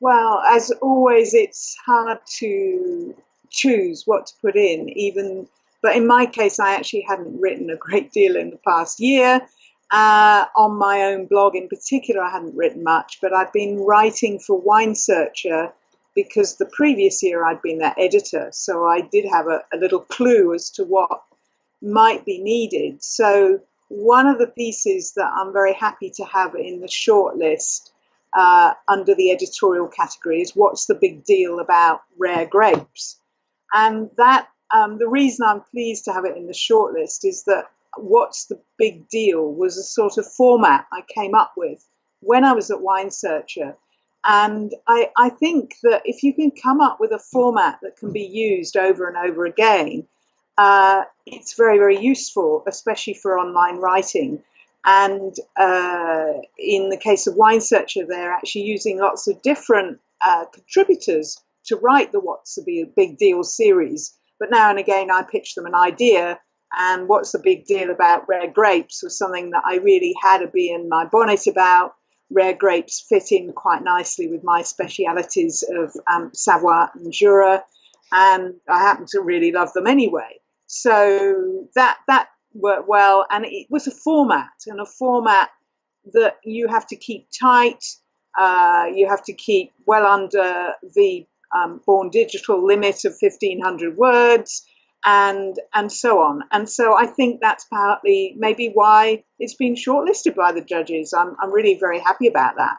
Well, as always, it's hard to choose what to put in, even, but in my case, I actually hadn't written a great deal in the past year. On my own blog in particular, I hadn't written much, but I've been writing for Wine Searcher because the previous year I'd been their editor. So I did have a little clue as to what might be needed. So one of the pieces that I'm very happy to have in the shortlist under the editorial category is what's the big deal about rare grapes? And that the reason I'm pleased to have it in the shortlist is that what's the big deal was a sort of format I came up with when I was at Wine Searcher. And I think that if you can come up with a format that can be used over and over again, it's very, very useful, especially for online writing. And in the case of Wine Searcher, they're actually using lots of different contributors to write the What's the Big Deal series. But now and again, I pitch them an idea, and what's the big deal about rare grapes was something that I really had a bee in my bonnet about. Rare grapes fit in quite nicely with my specialities of Savoie and Jura, and I happen to really love them anyway. So that worked well, and it was a format that you have to keep tight. You have to keep well under the Born Digital limit of 1,500 words, and so on. And so I think that's partly maybe why it's been shortlisted by the judges. I'm really very happy about that.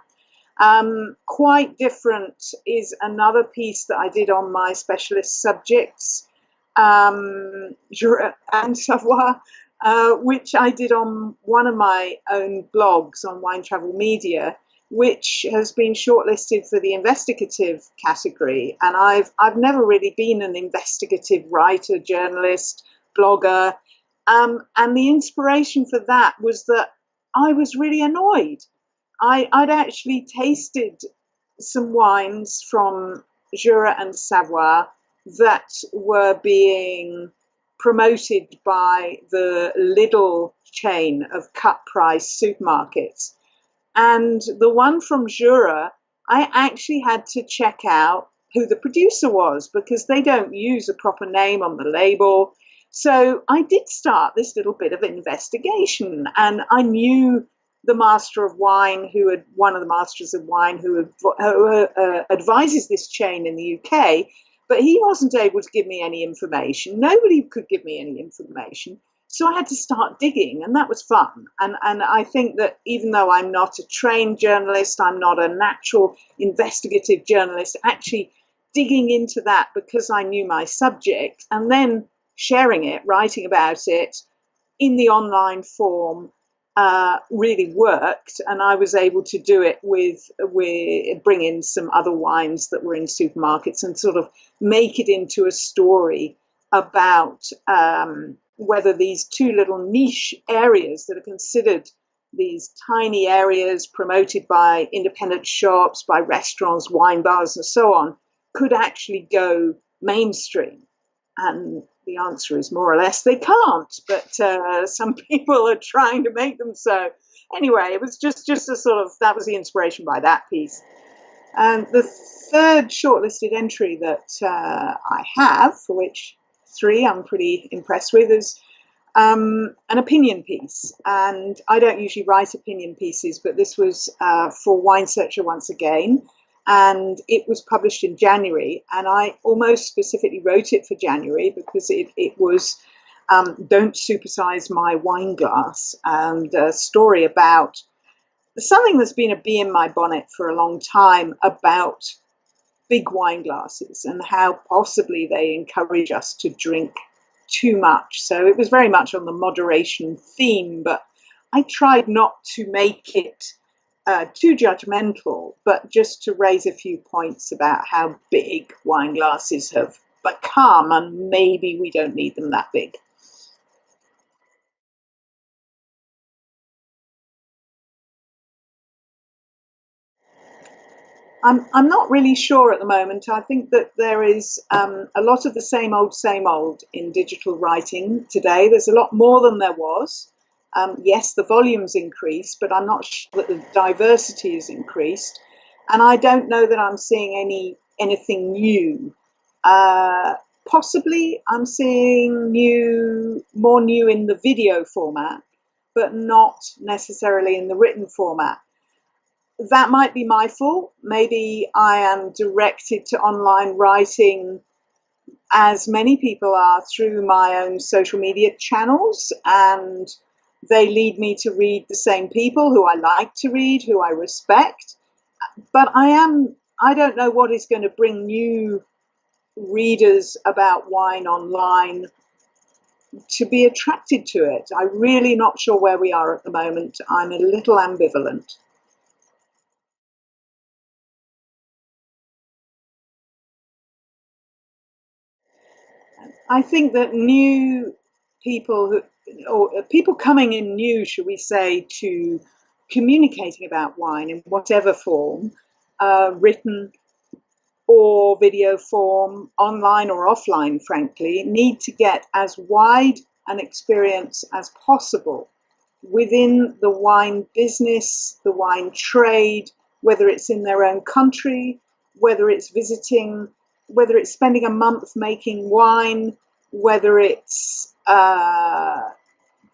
Quite different is another piece that I did on my specialist subjects, Jura and Savoie, which I did on one of my own blogs on Wine Travel Media, which has been shortlisted for the investigative category. And I've never really been an investigative writer, journalist, blogger. And the inspiration for that was that I was really annoyed. I'd actually tasted some wines from Jura and Savoie that were being promoted by the Lidl chain of cut price supermarkets. And the one from Jura, I actually had to check out who the producer was because they don't use a proper name on the label. So I did start this little bit of investigation, and I knew the master of wine, one of the masters of wine who advises this chain in the UK, but he wasn't able to give me any information. Nobody could give me any information. So I had to start digging, and that was fun. And I think that even though I'm not a trained journalist, I'm not a natural investigative journalist, actually digging into that because I knew my subject and then sharing it, writing about it in the online form really worked. And I was able to do it with bring in some other wines that were in supermarkets and sort of make it into a story about whether these two little niche areas that are considered these tiny areas promoted by independent shops, by restaurants, wine bars, and so on, could actually go mainstream. And the answer is more or less they can't, but some people are trying to make them so. Anyway, it was just a sort of, that was the inspiration by that piece. And the third shortlisted entry that I have, for which 3 I'm pretty impressed with, is an opinion piece. And I don't usually write opinion pieces, but this was for Wine Searcher once again. And it was published in January. And I almost specifically wrote it for January because it was Don't Supersize My Wine Glass, and a story about something that's been a bee in my bonnet for a long time about big wine glasses and how possibly they encourage us to drink too much. So it was very much on the moderation theme, but I tried not to make it too judgmental, but just to raise a few points about how big wine glasses have become, and maybe we don't need them that big. I'm not really sure at the moment. I think that there is a lot of the same old in digital writing today. There's a lot more than there was. Yes, the volume's increased, but I'm not sure that the diversity has increased. And I don't know that I'm seeing anything new. Uh, Possibly I'm seeing more new in the video format, but not necessarily in the written format. That might be my fault. Maybe I am directed to online writing, as many people are, through my own social media channels, and they lead me to read the same people who I like to read, who I respect. But I don't know what is going to bring new readers about wine online to be attracted to it. I'm really not sure where we are at the moment. I'm a little ambivalent. I think that new people or people coming in new, should we say, to communicating about wine in whatever form, written or video form, online or offline, frankly, need to get as wide an experience as possible within the wine business, the wine trade, whether it's in their own country, whether it's visiting, whether it's spending a month making wine, whether it's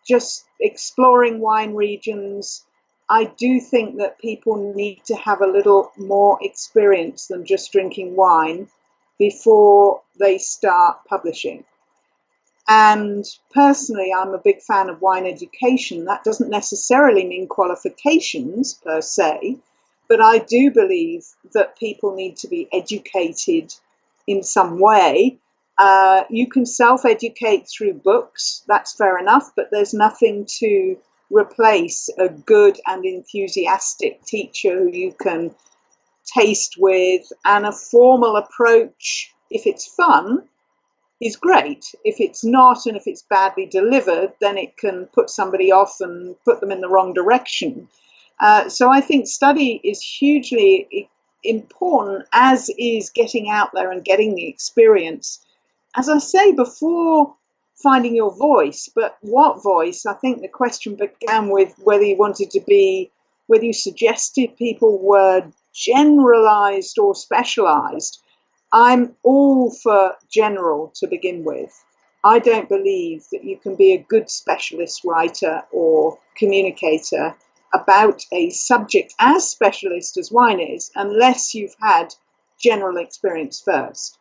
just exploring wine regions. I do think that people need to have a little more experience than just drinking wine before they start publishing. And personally, I'm a big fan of wine education. That doesn't necessarily mean qualifications per se, but I do believe that people need to be educated in some way. You can self educate through books, that's fair enough, but there's nothing to replace a good and enthusiastic teacher who you can taste with, and a formal approach, if it's fun, is great. If it's not, and if it's badly delivered, then it can put somebody off and put them in the wrong direction. So I think study is hugely important, as is getting out there and getting the experience. As I say, before finding your voice, but what voice? I think the question began with whether you wanted to be, whether you suggested people were generalized or specialized. I'm all for general to begin with. I don't believe that you can be a good specialist writer or communicator about a subject as specialist as wine is unless you've had general experience first.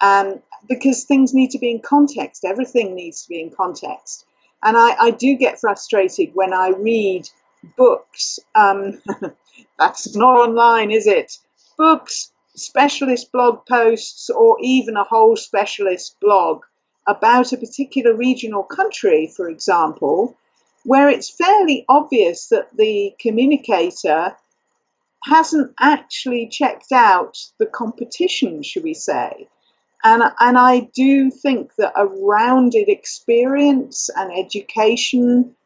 And because things need to be in context, everything needs to be in context. And I do get frustrated when I read books. That's not online, is it? Books, specialist blog posts, or even a whole specialist blog about a particular region or country, for example, where it's fairly obvious that the communicator hasn't actually checked out the competition, should we say. And I do think that a rounded experience and education,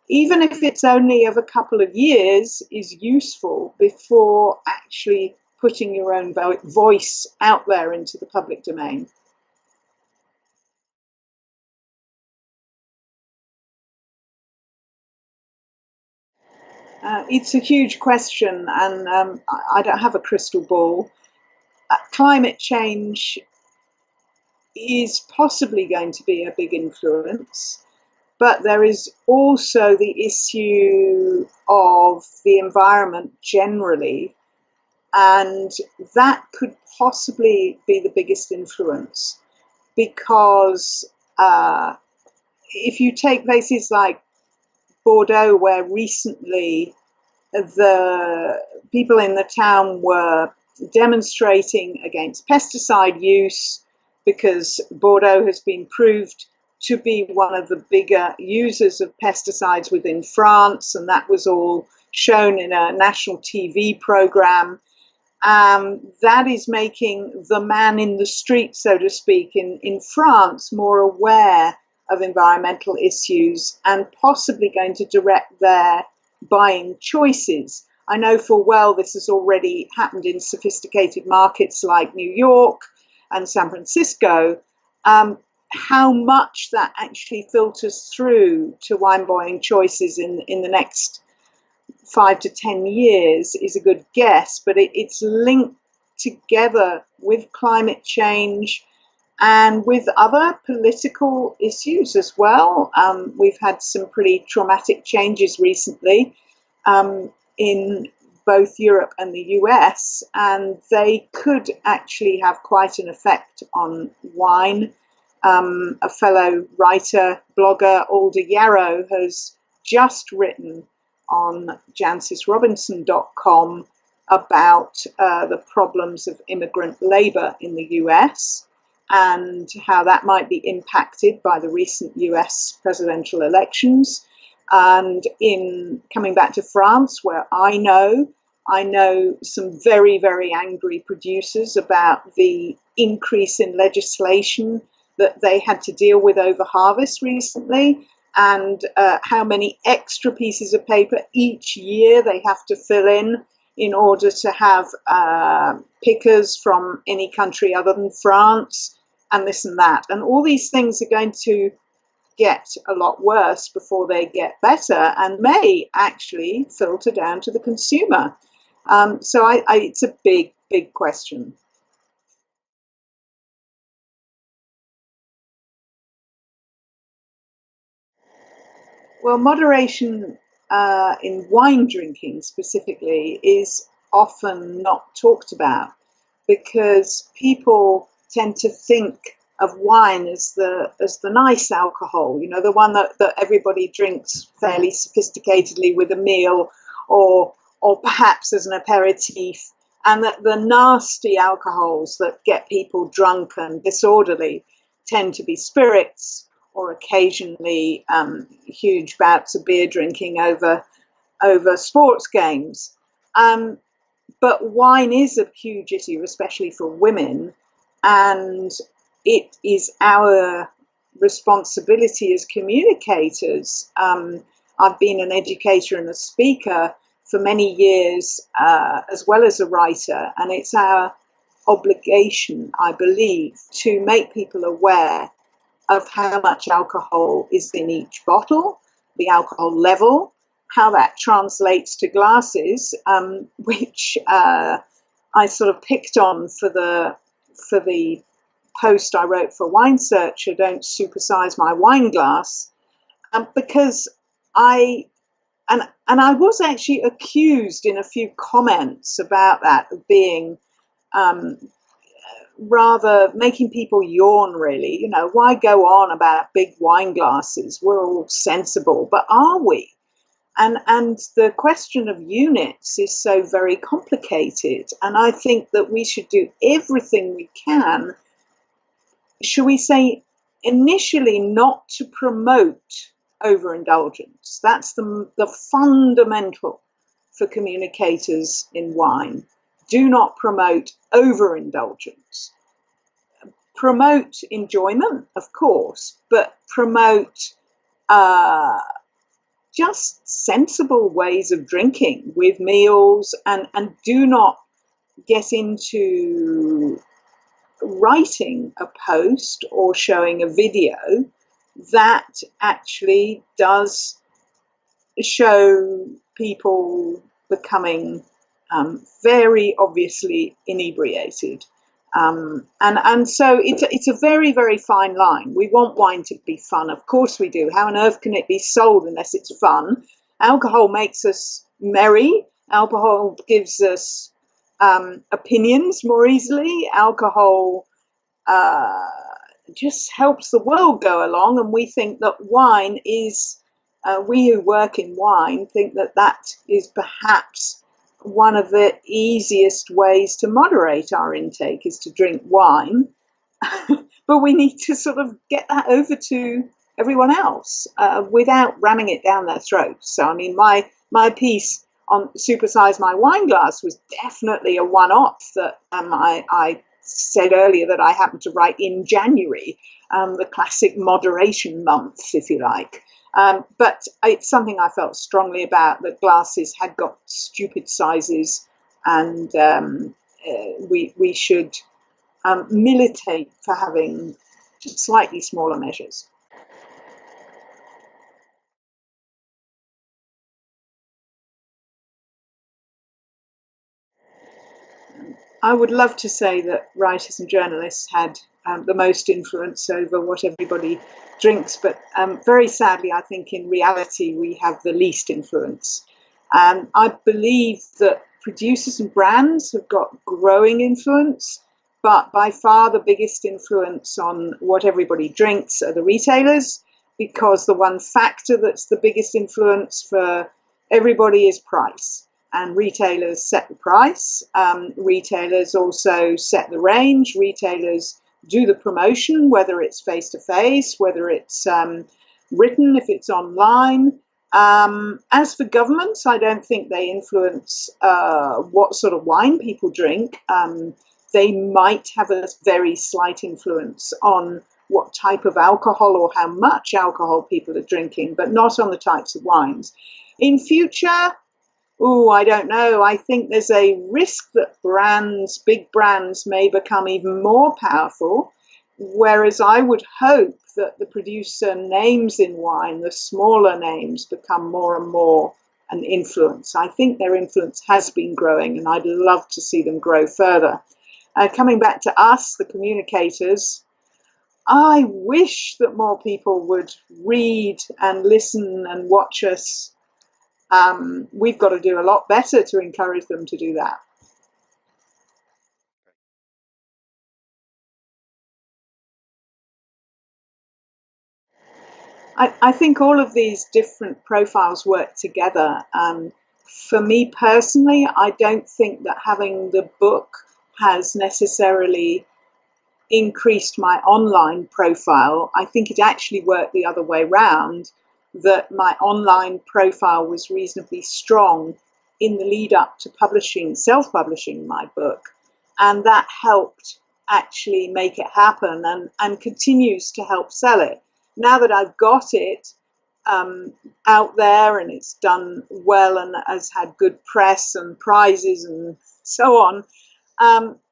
even if it's only of a couple of years, is useful before actually putting your own voice out there into the public domain. It's a huge question, and I don't have a crystal ball. Climate change is possibly going to be a big influence, but there is also the issue of the environment generally, and that could possibly be the biggest influence because if you take places like Bordeaux, where recently the people in the town were demonstrating against pesticide use because Bordeaux has been proved to be one of the bigger users of pesticides within France, and that was all shown in a national TV program. That is making the man in the street, so to speak, in France more aware of environmental issues and possibly going to direct their buying choices. I know full well this has already happened in sophisticated markets like New York and San Francisco. How much that actually filters through to wine buying choices in the next 5 to 10 years is a good guess, but it's linked together with climate change and with other political issues as well. We've had some pretty traumatic changes recently in both Europe and the US, and they could actually have quite an effect on wine. A fellow writer, blogger, Alder Yarrow, has just written on jancysrobinson.com about the problems of immigrant labor in the US and how that might be impacted by the recent US presidential elections. And in coming back to France, where I know some very, very angry producers about the increase in legislation that they had to deal with over harvest recently, and how many extra pieces of paper each year they have to fill in order to have pickers from any country other than France, and this and that. And all these things are going to get a lot worse before they get better, and may actually filter down to the consumer. So it's a big, big question. Well, moderation in wine drinking specifically is often not talked about because people tend to think of wine as the nice alcohol, you know, the one that everybody drinks fairly sophisticatedly with a meal, or perhaps as an aperitif, and that the nasty alcohols that get people drunk and disorderly tend to be spirits, or occasionally huge bouts of beer drinking over sports games. But wine is a huge issue, especially for women, and it is our responsibility as communicators. I've been an educator and a speaker for many years, as well as a writer, and it's our obligation, I believe, to make people aware of how much alcohol is in each bottle, the alcohol level, how that translates to glasses, which I sort of picked on for the post I wrote for Wine Searcher, Don't Supersize My Wine Glass, because I was actually accused in a few comments about that of being rather making people yawn, really. You know, why go on about big wine glasses? We're all sensible, but are we? And the question of units is so very complicated, and I think that we should do everything we can, shall we say, initially not to promote overindulgence. That's the fundamental for communicators in wine. Do not promote overindulgence. Promote enjoyment, of course, but promote just sensible ways of drinking with meals, and do not get into writing a post or showing a video that actually does show people becoming very obviously inebriated. And so it's a very, very fine line. We want wine to be fun. Of course we do. How on earth can it be sold unless it's fun? Alcohol makes us merry. Alcohol gives us opinions more easily. Alcohol just helps the world go along. And we think that wine is, we who work in wine think that that is perhaps one of the easiest ways to moderate our intake is to drink wine. But we need to sort of get that over to everyone else without ramming it down their throats. So, I mean, my piece on Supersize My Wine Glass was definitely a one-off that I said earlier that I happened to write in January, the classic moderation month, if you like. But it's something I felt strongly about, that glasses had got stupid sizes, and we should militate for having slightly smaller measures. I would love to say that writers and journalists had the most influence over what everybody drinks, but very sadly, I think in reality we have the least influence. I believe that producers and brands have got growing influence, but by far the biggest influence on what everybody drinks are the retailers, because the one factor that's the biggest influence for everybody is price. And retailers set the price. Retailers also set the range. Retailers do the promotion, whether it's face to face, whether it's written, if it's online. As for governments, I don't think they influence what sort of wine people drink. They might have a very slight influence on what type of alcohol or how much alcohol people are drinking, but not on the types of wines. In future, oh, I don't know. I think there's a risk that brands, big brands, may become even more powerful, whereas I would hope that the producer names in wine, the smaller names, become more and more an influence. I think their influence has been growing, and I'd love to see them grow further. Coming back to us, the communicators, I wish that more people would read and listen and watch us. We've got to do a lot better to encourage them to do that. I think all of these different profiles work together. For me personally, I don't think that having the book has necessarily increased my online profile. I think it actually worked the other way round, that my online profile was reasonably strong in the lead up to publishing, self-publishing my book. And that helped actually make it happen and continues to help sell it. Now that I've got it out there and it's done well and has had good press and prizes and so on,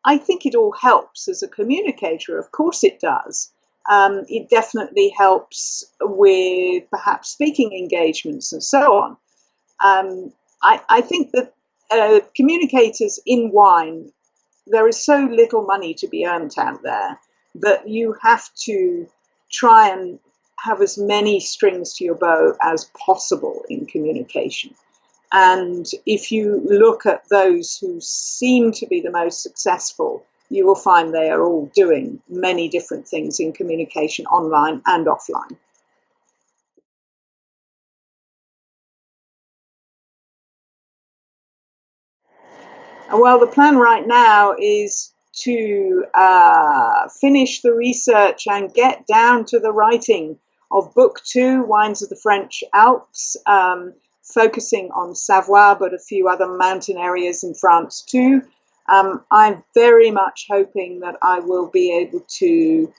I think it all helps as a communicator. Of course it does. It definitely helps with perhaps speaking engagements and so on. I think that communicators in wine, there is so little money to be earned out there that you have to try and have as many strings to your bow as possible in communication. And if you look at those who seem to be the most successful, you will find they are all doing many different things in communication online and offline. Well, the plan right now is to finish the research and get down to the writing of book 2, Wines of the French Alps, focusing on Savoie, but a few other mountain areas in France too. I'm very much hoping that I will be able to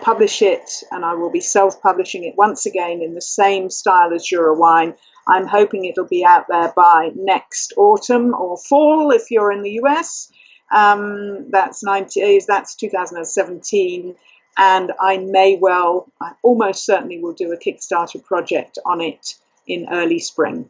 publish it, and I will be self-publishing it once again in the same style as Jura Wine. I'm hoping it'll be out there by next autumn or fall if you're in the US. That's 2017, and I almost certainly will do a Kickstarter project on it in early spring.